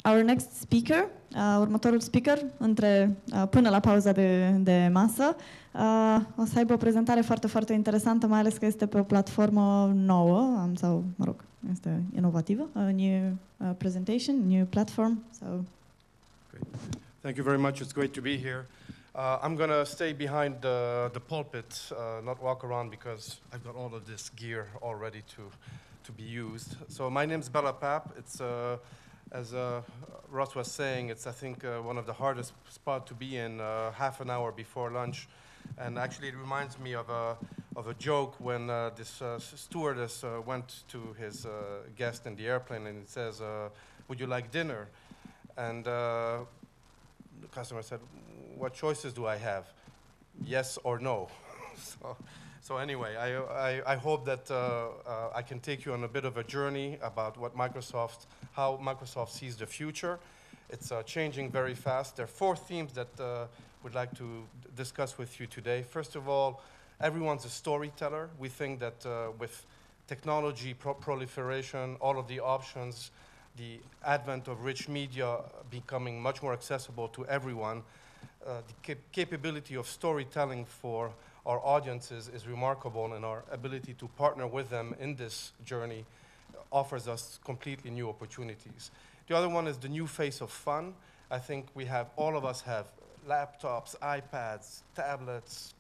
Our next speaker, următorul speaker, până la pauza de masă, o să aibă o prezentare foarte, foarte interesantă, mai ales că este pe o platformă nouă, sau, mă rog, este inovativă, a new presentation, new platform. So. Great. Thank you very much. It's great to be here. I'm going to stay behind the pulpit, not walk around because I've got all of this gear all ready to be used. So my name's Bella Papp. It's as Russ was saying, it's, I think, one of the hardest spots to be in half an hour before lunch. And actually, it reminds me of a joke when this stewardess went to his guest in the airplane and it says, would you like dinner? And the customer said, what choices do I have? Yes or no? So anyway, I hope that I can take you on a bit of a journey about how Microsoft sees the future. It's changing very fast. There are 4 themes that we'd like to discuss with you today. First of all, everyone's a storyteller. We think that with technology proliferation, all of the options, the advent of rich media becoming much more accessible to everyone, the capability of storytelling for our audiences is remarkable, and our ability to partner with them in this journey offers us completely new opportunities. The other one is the new face of fun. I think all of us have laptops, iPads, tablets,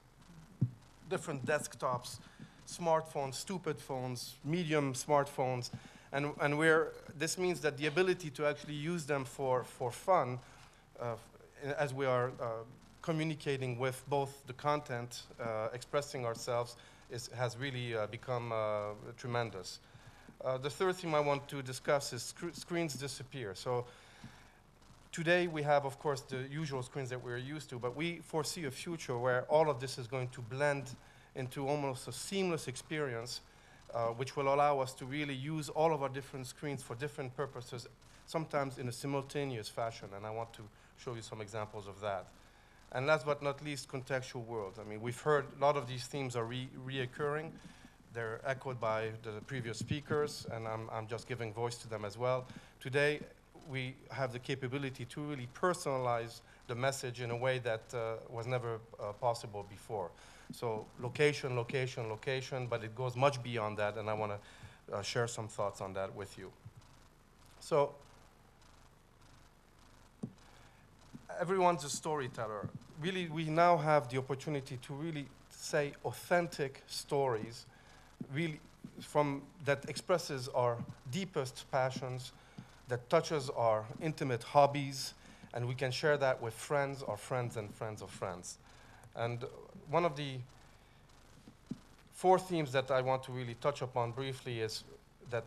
different desktops, smartphones, stupid phones, medium smartphones, and this means that the ability to actually use them for fun, as we are communicating with both the content, expressing ourselves, has really become tremendous. The third theme I want to discuss is screens disappear. So today we have, of course, the usual screens that we're used to, but we foresee a future where all of this is going to blend into almost a seamless experience, which will allow us to really use all of our different screens for different purposes, sometimes in a simultaneous fashion, and I want to show you some examples of that. And last but not least, contextual world. I mean, we've heard a lot of these themes are reoccurring. They're echoed by the previous speakers, and I'm just giving voice to them as well. Today, we have the capability to really personalize the message in a way that was never possible before. So location, location, location, but it goes much beyond that, and I want to share some thoughts on that with you. So everyone's a storyteller. Really, we now have the opportunity to really say authentic stories, really that expresses our deepest passions, that touches our intimate hobbies, and we can share that with friends, our friends, and friends of friends. And one of the 4 themes that I want to really touch upon briefly is that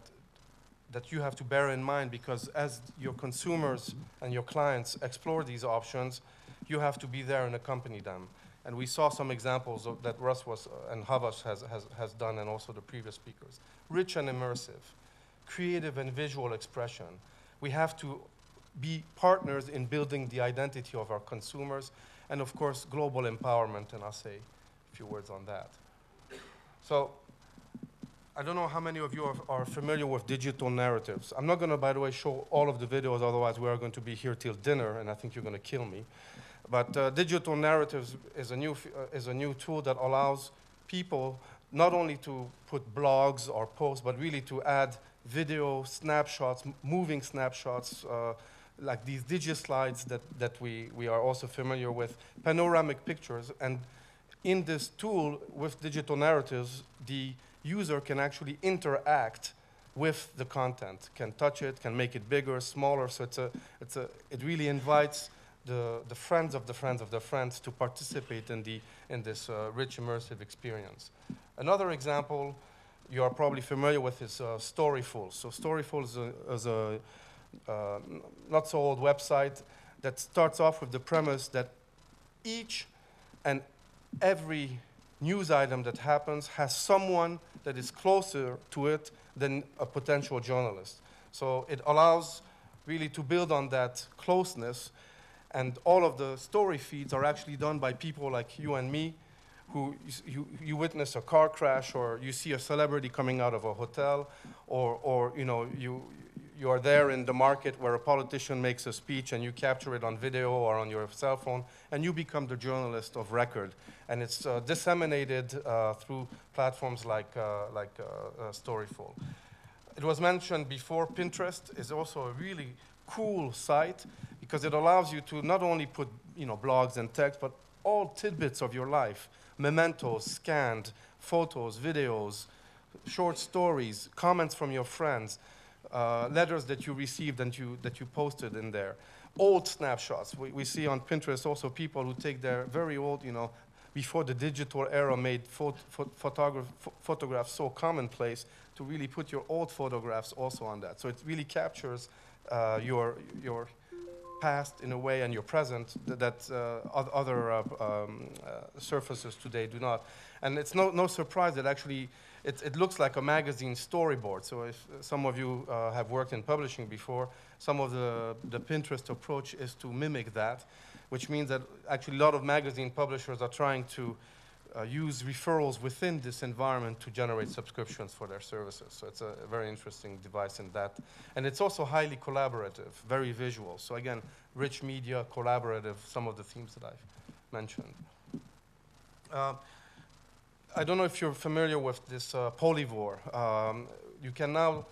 you have to bear in mind, because as your consumers and your clients explore these options, you have to be there and accompany them. And we saw some examples that Russ and Havas has done, and also the previous speakers. Rich and immersive, creative and visual expression. We have to be partners in building the identity of our consumers, and of course, global empowerment, and I'll say a few words on that. So, I don't know how many of you are familiar with digital narratives. I'm not going to, by the way, show all of the videos, otherwise we are going to be here till dinner, and I think you're going to kill me. But digital narratives is a new tool that allows people not only to put blogs or posts, but really to add video snapshots, moving snapshots, like these digi-slides that we are also familiar with, panoramic pictures. And in this tool with digital narratives, the user can actually interact with the content, can touch it, can make it bigger, smaller. So it really invites the friends of the friends of their friends to participate in this rich immersive experience. Another example you are probably familiar with is Storyful. So Storyful is a not so old website that starts off with the premise that each and every news item that happens has someone that is closer to it than a potential journalist. So it allows really to build on that closeness, and all of the story feeds are actually done by people like you and me, who you witness a car crash, or you see a celebrity coming out of a hotel, or you know, you are there in the market where a politician makes a speech and you capture it on video or on your cell phone, and you become the journalist of record. And it's disseminated through platforms like Storyful. It was mentioned before, Pinterest is also a really cool site because it allows you to not only put blogs and text, but all tidbits of your life, mementos, scanned, photos, videos, short stories, comments from your friends, letters that you received and that you posted in there, old snapshots. We see on Pinterest also people who take their very old, before the digital era made photographs so commonplace, to really put your old photographs also on that. So it really captures your past in a way and your present that other surfaces today do not. And it's no surprise that actually it looks like a magazine storyboard. So if some of you have worked in publishing before, some of the Pinterest approach is to mimic that, which means that actually a lot of magazine publishers are trying to use referrals within this environment to generate subscriptions for their services. So it's a very interesting device in that. And it's also highly collaborative, very visual. So again, rich media, collaborative, some of the themes that I've mentioned. I don't know if you're familiar with this polyvore. You can now,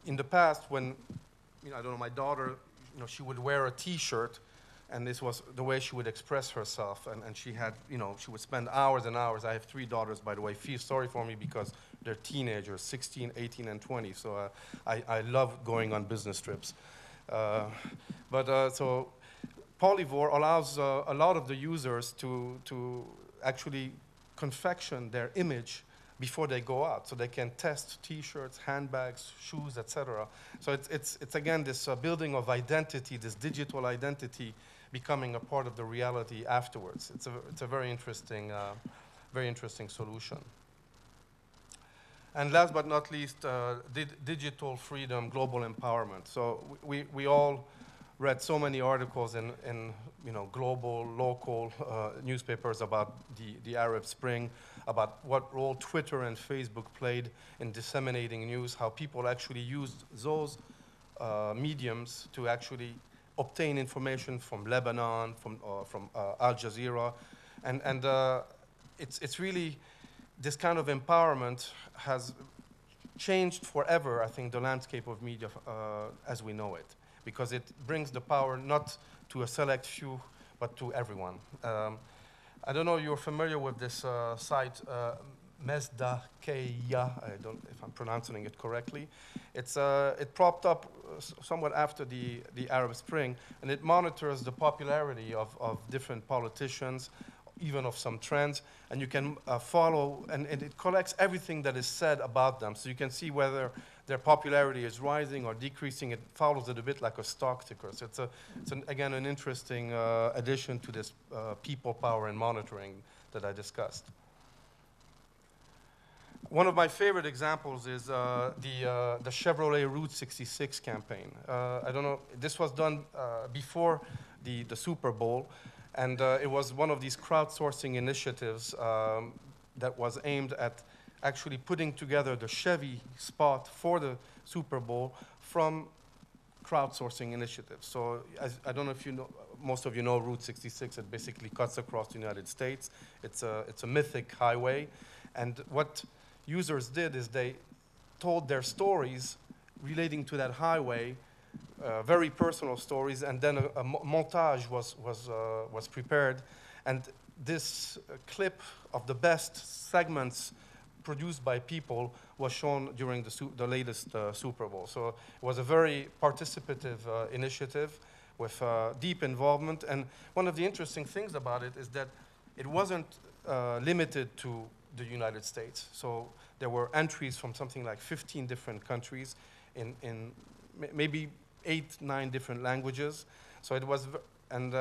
in the past when, I don't know, my daughter, she would wear a T-shirt, and this was the way she would express herself. And she had, she would spend hours and hours. I have 3 daughters, by the way. Feel sorry for me because they're teenagers, 16, 18, and 20. So I love going on business trips. So Polyvore allows a lot of the users to actually confection their image before they go out, so they can test T-shirts, handbags, shoes, etc. So it's again this building of identity, this digital identity, becoming a part of the reality afterwards. It's a very interesting solution. And last but not least, digital freedom, global empowerment. So we all read so many articles in global, local newspapers about the Arab Spring, about what role Twitter and Facebook played in disseminating news, how people actually used those mediums to actually obtain information from Lebanon, from Al Jazeera, and it's really this kind of empowerment has changed forever, I think, the landscape of media as we know it, because it brings the power not to a select few, but to everyone. I don't know if you're familiar with this site, Mesdakeya, I don't know if I'm pronouncing it correctly. It propped up somewhat after the Arab Spring, and it monitors the popularity of different politicians, even of some trends, and you can follow, and it collects everything that is said about them, so you can see whether their popularity is rising or decreasing. It follows it a bit like a stock ticker. So it's again, an interesting addition to this people power and monitoring that I discussed. One of my favorite examples is the Chevrolet Route 66 campaign. I don't know, this was done before the Super Bowl, and it was one of these crowdsourcing initiatives that was aimed at actually putting together the Chevy spot for the Super Bowl from crowdsourcing initiatives. So I don't know if you know, most of you know Route 66. It basically cuts across the United States. It's a mythic highway. And what users did is they told their stories relating to that highway, very personal stories, and then a montage was prepared. And this clip of the best segments produced by people was shown during the latest Super Bowl. So it was a very participative initiative with deep involvement. And one of the interesting things about it is that it wasn't limited to the United States. So there were entries from something like 15 different countries in maybe 8, 9 different languages. So it was, it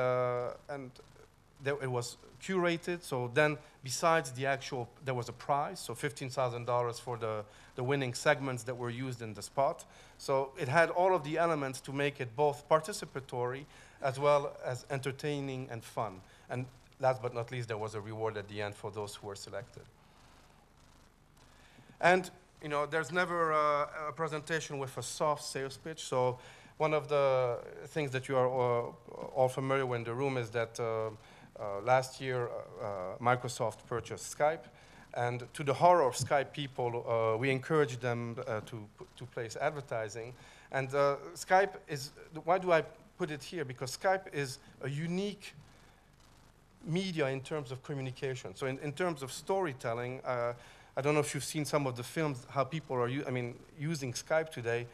was curated. So then, besides the actual, there was a prize, so $15,000 for the winning segments that were used in the spot. So it had all of the elements to make it both participatory as well as entertaining and fun. And last but not least, there was a reward at the end for those who were selected. And you know, there's never a presentation with a soft sales pitch. So one of the things that you are all familiar with in the room is that last year Microsoft purchased Skype. And to the horror of Skype people, we encouraged them to place advertising. And Skype is, why do I put it here? Because Skype is a unique media in terms of communication. So in terms of storytelling, I don't know if you've seen some of the films, how people are using Skype today.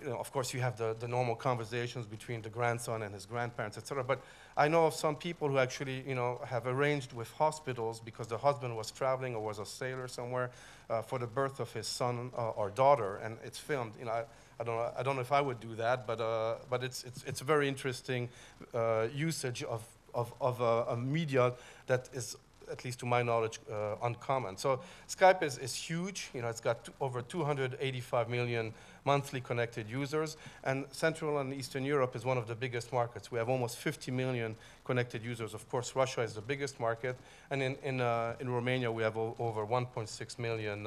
You know, of course, you have the normal conversations between the grandson and his grandparents, etc. But I know of some people who actually, you know, have arranged with hospitals because the husband was traveling or was a sailor somewhere for the birth of his son or daughter, and it's filmed. You know, I don't know if I would do that, but it's a very interesting usage of a media that is, at least to my knowledge, uncommon. So Skype is huge. You know, it's got over 285 million monthly connected users, and Central and Eastern Europe is one of the biggest markets. We have almost 50 million connected users. Of course, Russia is the biggest market, and in Romania we have over 1.6 million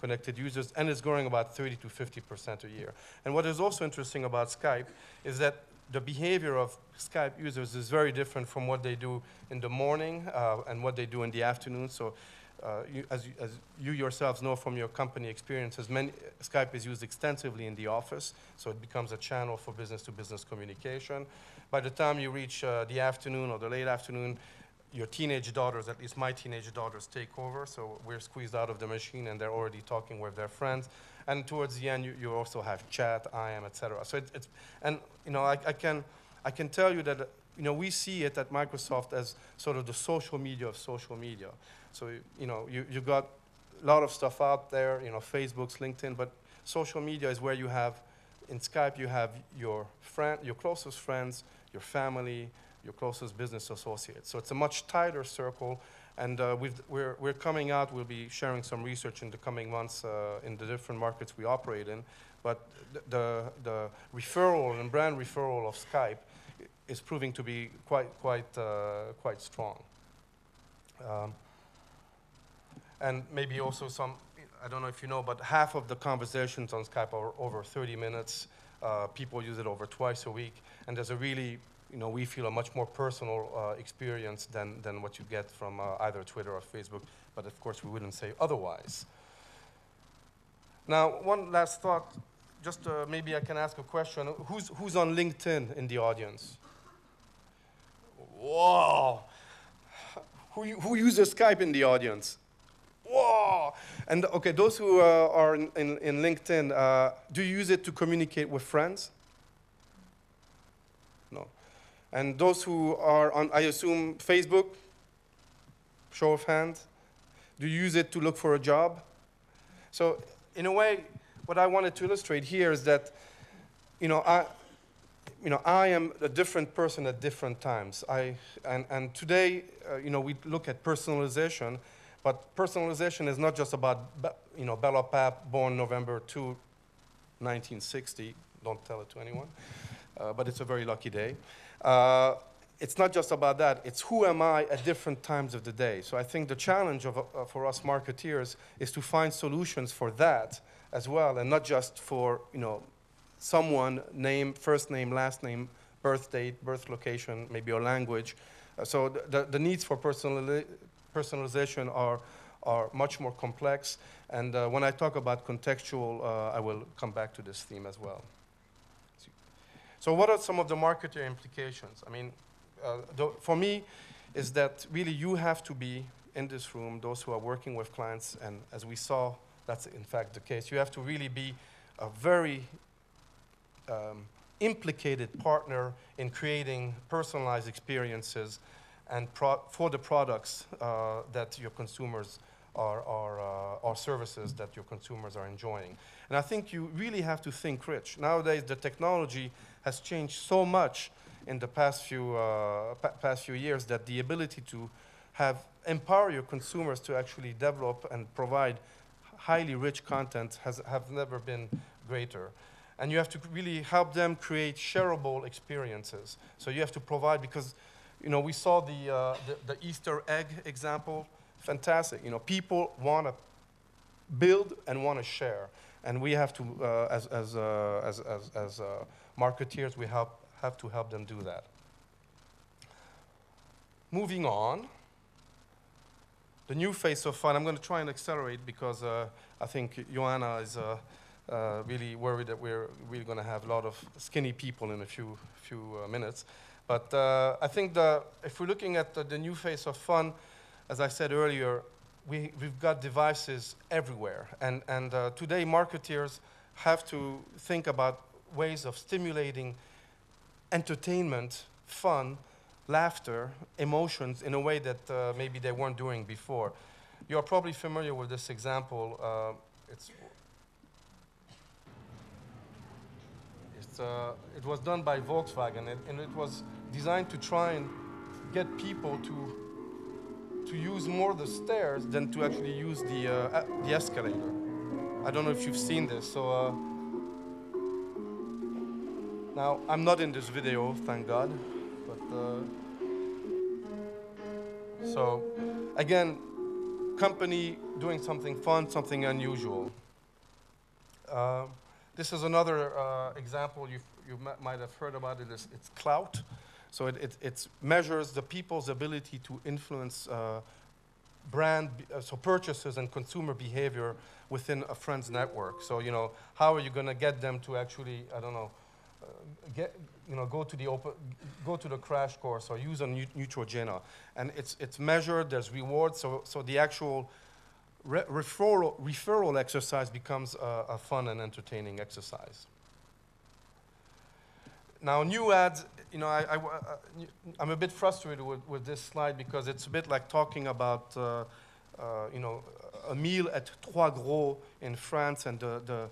connected users, and it's growing about 30 to 50% a year. And what is also interesting about Skype is that the behavior of Skype users is very different from what they do in the morning and what they do in the afternoon. So as you yourselves know from your company experiences, Skype is used extensively in the office, so it becomes a channel for business-to-business communication. By the time you reach the afternoon or the late afternoon, your teenage daughters, at least my teenage daughters, take over, so we're squeezed out of the machine and they're already talking with their friends. And towards the end, you also have chat, IM, etc. So and you know, I can tell you that you know, we see it at Microsoft as sort of the social media of social media. So you know, you got a lot of stuff out there, you know, Facebook's, LinkedIn, but social media is where you have, in Skype, you have your closest friends, your family, your closest business associates. So it's a much tighter circle. And we're coming out, we'll be sharing some research in the coming months in the different markets we operate in. But the referral and brand referral of Skype is proving to be quite strong. And maybe also some, I don't know if you know, but half of the conversations on Skype are over 30 minutes. People use it over twice a week. And there's a really, you know, we feel a much more personal experience than what you get from either Twitter or Facebook, but of course we wouldn't say otherwise. Now, one last thought, just maybe I can ask a question. Who's on LinkedIn in the audience? Whoa! Who uses Skype in the audience? Whoa! And okay, those who are in LinkedIn, do you use it to communicate with friends? No. And those who are on, I assume, Facebook, show of hands, do you use it to look for a job? So in a way, what I wanted to illustrate here is that, you know, I am a different person at different times. And today, you know, we look at personalization, but personalization is not just about, you know, Bella Papp, born November 2, 1960. Don't tell it to anyone. But it's a very lucky day. It's not just about that. It's who am I at different times of the day. So I think the challenge for us marketeers is to find solutions for that as well, and not just for, you know, someone, name, first name, last name, birth date, birth location, maybe a language. So the needs for personalization are much more complex. And when I talk about contextual, I will come back to this theme as well. So what are some of the marketer implications? I mean, for me, is that really you have to be in this room, those who are working with clients, and as we saw, that's in fact the case. You have to really be a very implicated partner in creating personalized experiences and for the products that your consumers or services that your consumers are enjoying. And I think you really have to think rich. Nowadays, the technology has changed so much in the past few years that the ability to empower your consumers to actually develop and provide highly rich content have never been greater. And you have to really help them create shareable experiences. So you have to provide, because, you know, we saw the Easter egg example, fantastic. You know, people want to build and want to share. And we have to, as marketeers, we have to help them do that. Moving on, the new face of fun. I'm going to try and accelerate because I think Joanna is really worried that we're really going to have a lot of skinny people in a few minutes. But I think if we're looking at the new face of fun, as I said earlier, we've got devices everywhere. And today, marketeers have to think about ways of stimulating entertainment, fun, laughter, emotions in a way that maybe they weren't doing before. You're probably familiar with this example. It was done by Volkswagen, and it was designed to try and get people to use more the stairs than to actually use the escalator. I don't know if you've seen this. So now I'm not in this video, thank God. But so again, company doing something fun, something unusual. This is another example you might have heard about it. It's clout. So it measures the people's ability to influence so purchases and consumer behavior within a friend's network. So, you know, how are you going to get them to actually, I don't know, go to the crash course or use a Neutrogena? And it's measured. There's rewards. So the actual referral exercise becomes a fun and entertaining exercise. Now, new ads, you know, I'm a bit frustrated with this slide because it's a bit like talking about, you know, a meal at Trois Gros in France and the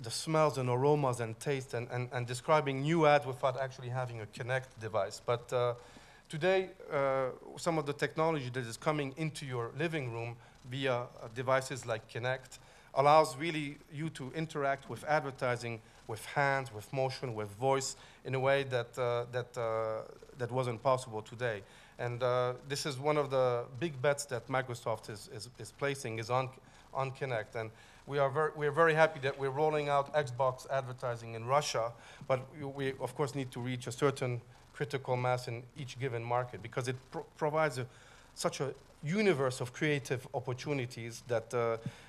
smells and aromas and taste and describing new ads without actually having a Kinect device. But today, some of the technology that is coming into your living room via devices like Kinect allows really you to interact with advertising with hands, with motion, with voice in a way that that wasn't possible today. And this is one of the big bets that Microsoft is placing is on Kinect. And we're very happy that we're rolling out Xbox advertising in Russia, but we of course need to reach a certain critical mass in each given market because it provides such a universe of creative opportunities that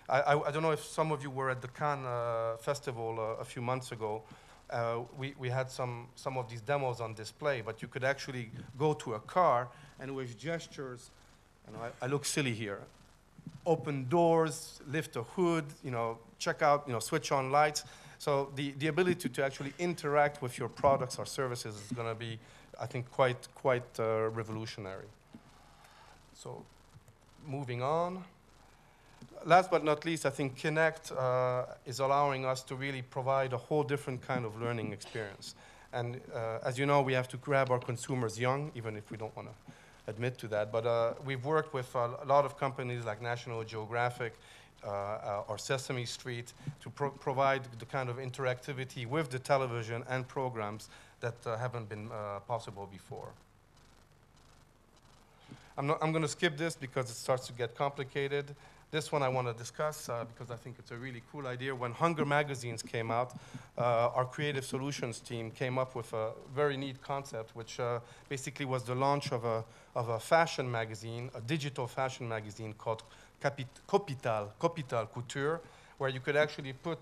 I don't know if some of you were at the Cannes festival a few months ago. We had some of these demos on display, but you could actually go to a car and with gestures, you know, I look silly here, open doors, lift a hood, you know, check out, you know, switch on lights. So the ability to actually interact with your products or services is going to be, I think, quite revolutionary. So moving on. Last but not least, I think Kinect is allowing us to really provide a whole different kind of learning experience. And as you know, we have to grab our consumers young, even if we don't want to admit to that. But we've worked with a lot of companies like National Geographic or Sesame Street to provide the kind of interactivity with the television and programs that haven't been possible before. I'm going to skip this because it starts to get complicated. This one I want to discuss because I think it's a really cool idea. When Hunger magazines came out, our creative solutions team came up with a very neat concept, which basically was the launch of a fashion magazine, a digital fashion magazine called Capital Couture, where you could actually put,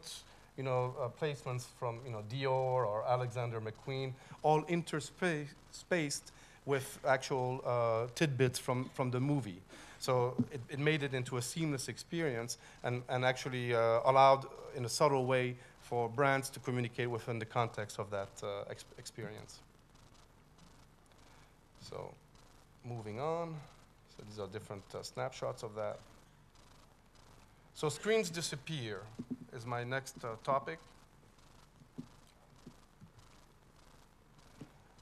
you know, placements from, you know, Dior or Alexander McQueen, all interspaced with actual tidbits from the movie. So it made it into a seamless experience and actually allowed, in a subtle way, for brands to communicate within the context of that experience. So moving on. So these are different snapshots of that. So screens disappear is my next topic.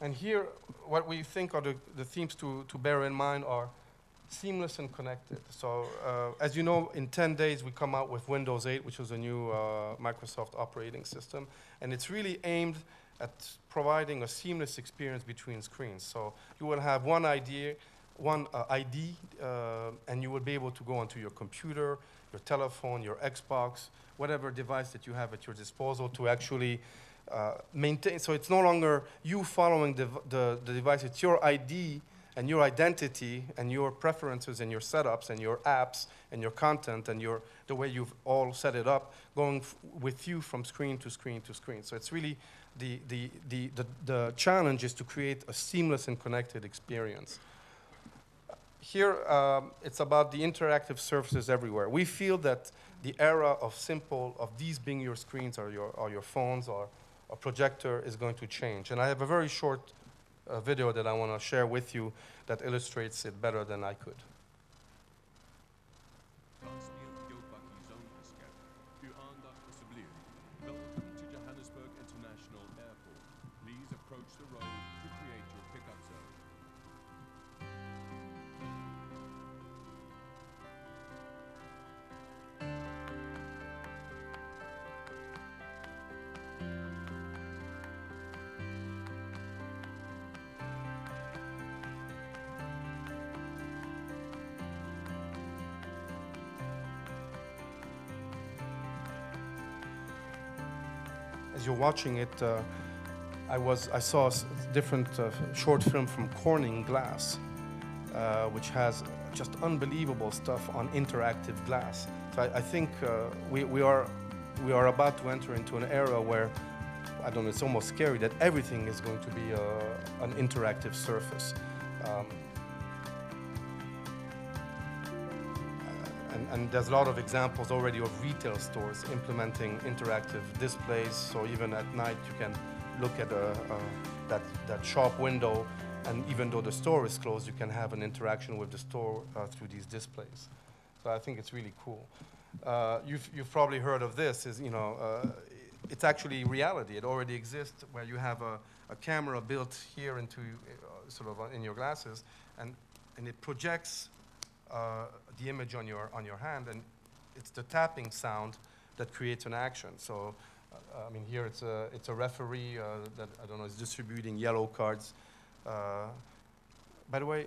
And here, what we think are the themes to bear in mind are seamless and connected. So as you know, in 10 days, we come out with Windows 8, which is a new Microsoft operating system. And it's really aimed at providing a seamless experience between screens. So you will have one idea one ID, and you will be able to go onto your computer, your telephone, your Xbox, whatever device that you have at your disposal to actually maintain. So it's no longer you following the device, it's your ID and your identity and your preferences and your setups and your apps and your content and the way you've all set it up going with you from screen to screen to screen. So it's really the challenge is to create a seamless and connected experience. Here, it's about the interactive surfaces everywhere. We feel that the era of these being your screens or your phones or a projector is going to change. And I have a very short video that I want to share with you that illustrates it better than I could. Welcome to Johannesburg International Airport. Please approach the road to create your pickup zone. As you're watching it, I saw a different short film from Corning Glass, which has just unbelievable stuff on interactive glass. So I think we are about to enter into an era where, I don't know, it's almost scary that everything is going to be an interactive surface. And there's a lot of examples already of retail stores implementing interactive displays. So even at night, you can look at that shop window, and even though the store is closed, you can have an interaction with the store through these displays. So I think it's really cool. You've probably heard of this. It's actually reality. It already exists, where you have a camera built here into sort of in your glasses, and it projects the image on your hand, and it's the tapping sound that creates an action. So, I mean, here it's a referee that, I don't know, is distributing yellow cards. By the way,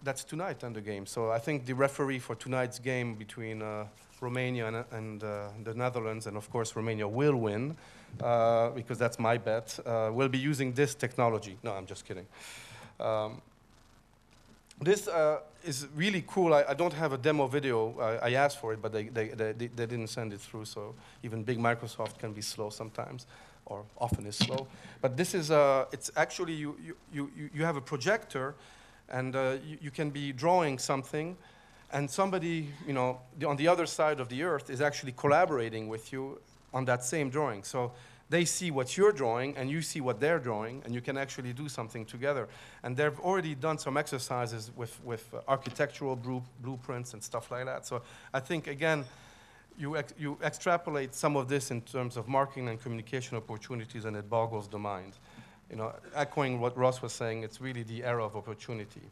that's tonight on the game. So I think the referee for tonight's game between Romania and the Netherlands, and of course Romania will win, because that's my bet, will be using this technology. No, I'm just kidding. This is really cool. I don't have a demo video. I asked for it, but they didn't send it through, so even big Microsoft can be slow sometimes, or often is slow. But this is, it's actually, you have a projector, and you can be drawing something, and somebody, on the other side of the earth is actually collaborating with you on that same drawing. So they see what you're drawing, and you see what they're drawing, and you can actually do something together. And they've already done some exercises with architectural blueprints and stuff like that. So I think, again, you extrapolate some of this in terms of marketing and communication opportunities, and it boggles the mind. Echoing what Ross was saying, it's really the era of opportunity.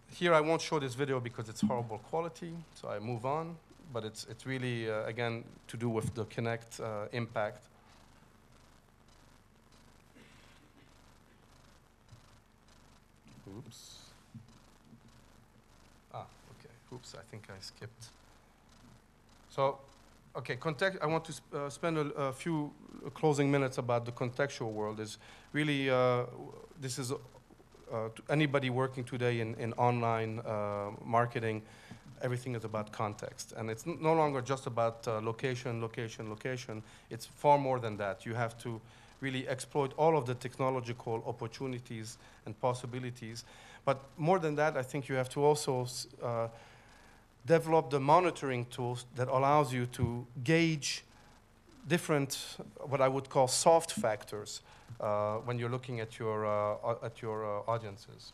Here I won't show this video because it's horrible quality, so I move on. But it's really, again, to do with the Kinect impact. Oops. Okay. Oops, I think I skipped. So, okay, I want to spend a few closing minutes about the contextual world. Is really, this is anybody working today in online marketing. Everything is about context, and it's no longer just about location. It's far more than that. You have to really exploit all of the technological opportunities and possibilities. But more than that, I think you have to also develop the monitoring tools that allows you to gauge different, what I would call soft factors, when you're looking at your audiences.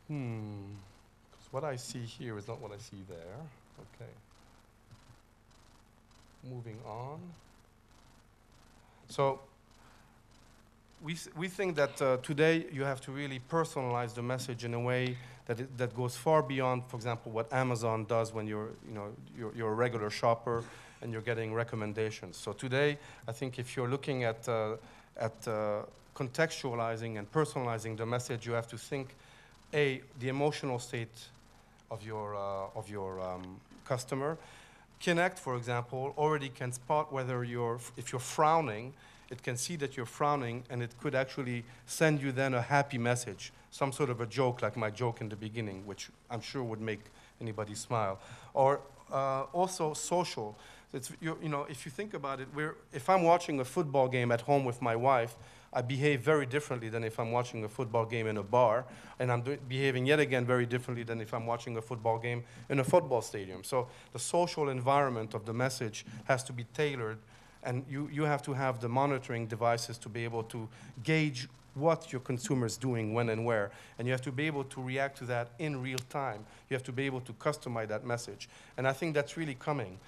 Because what I see here is not what I see there. Okay. Moving on. So we think that today you have to really personalize the message in a way that goes far beyond, for example, what Amazon does when you're a regular shopper and you're getting recommendations. So today, I think if you're looking at contextualizing and personalizing the message, you have to think, A, the emotional state of your customer. Kinect, for example, already can spot whether if you're frowning, it can see that you're frowning, and it could actually send you then a happy message, some sort of a joke, like my joke in the beginning, which I'm sure would make anybody smile. Or also social. It's, you know, if you think about it, if I'm watching a football game at home with my wife, I behave very differently than if I'm watching a football game in a bar, and I'm behaving yet again very differently than if I'm watching a football game in a football stadium. So the social environment of the message has to be tailored, and you have to have the monitoring devices to be able to gauge what your consumer is doing, when and where, and you have to be able to react to that in real time. You have to be able to customize that message, and I think that's really coming.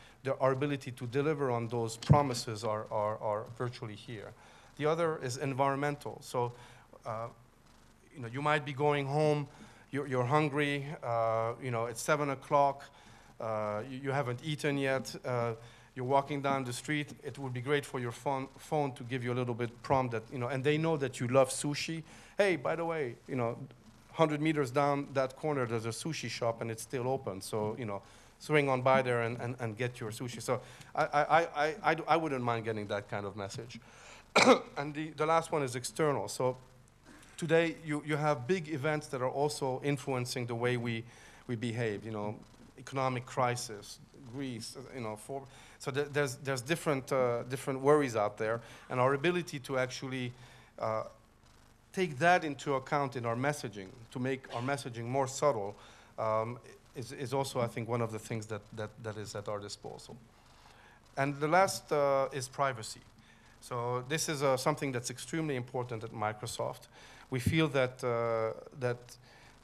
Our ability to deliver on those promises are virtually here. The other is environmental. So, you know, you might be going home, you're hungry, you know, it's 7 o'clock, you haven't eaten yet, you're walking down the street. It would be great for your phone to give you a little bit prompt that, you know, and they know that you love sushi. Hey, by the way, you know, 100 meters down that corner, there's a sushi shop and it's still open. So, you know, swing on by there and get your sushi. So I wouldn't mind getting that kind of message. And the last one is external. So today you have big events that are also influencing the way we behave. You know, economic crisis, Greece. You know, so there's different worries out there, and our ability to actually take that into account in our messaging to make our messaging more subtle is also, I think, one of the things that is at our disposal. And the last is privacy. So this is something that's extremely important at Microsoft. We feel that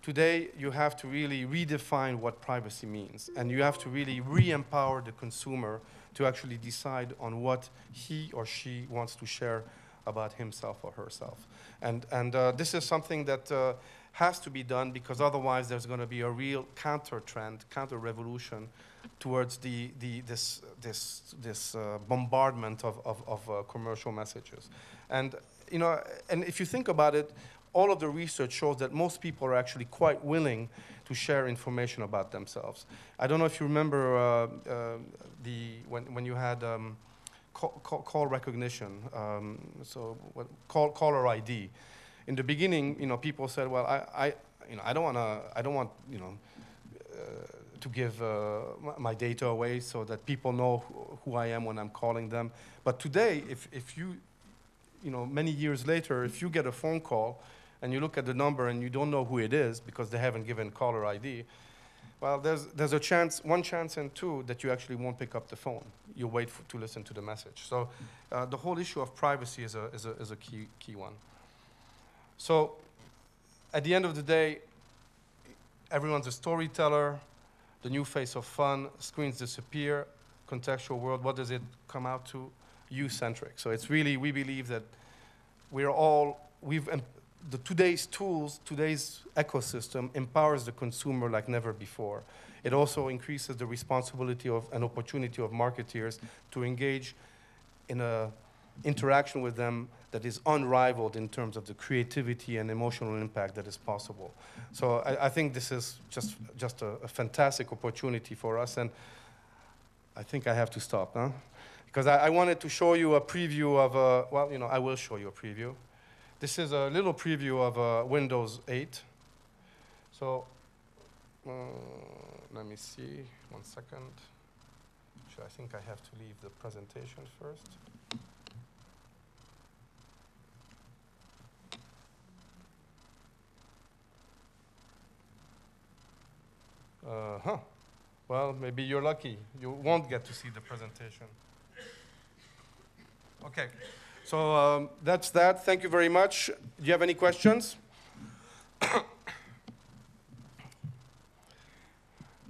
today you have to really redefine what privacy means, and you have to really re-empower the consumer to actually decide on what he or she wants to share about himself or herself. And this is something that has to be done, because otherwise there's going to be a real counter-trend, counter-revolution towards this bombardment of commercial messages. And, you know, and if you think about it, all of the research shows that most people are actually quite willing to share information about themselves. I don't know if you remember when you had call recognition, so caller ID. In the beginning, you know, people said, well, I don't want to give my data away so that people know who I am when I'm calling them. But today, if you know, many years later, if you get a phone call and you look at the number and you don't know who it is because they haven't given caller ID, well, there's a chance, one chance in two, that you actually won't pick up the phone. You wait to listen to the message. So the whole issue of privacy is a key one. So at the end of the day, everyone's a storyteller, the new face of fun, screens disappear, contextual world. What does it come out to? You-centric. So it's really, we believe that today's tools, today's ecosystem empowers the consumer like never before. It also increases the responsibility of an opportunity of marketeers to engage in an interaction with them that is unrivaled in terms of the creativity and emotional impact that is possible. So I think this is just a fantastic opportunity for us, and I think I have to stop, huh? Because I wanted to show you a preview of well, you know, I will show you a preview. This is a little preview of Windows 8. So let me see, 1 second. Actually, I think I have to leave the presentation first. Well, maybe you're lucky. You won't get to see the presentation. Okay, so that's that. Thank you very much. Do you have any questions?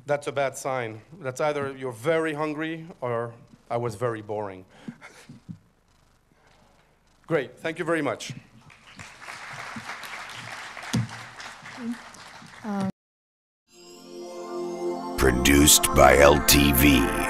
That's a bad sign. That's either you're very hungry or I was very boring. Great, thank you very much. Produced by LTV.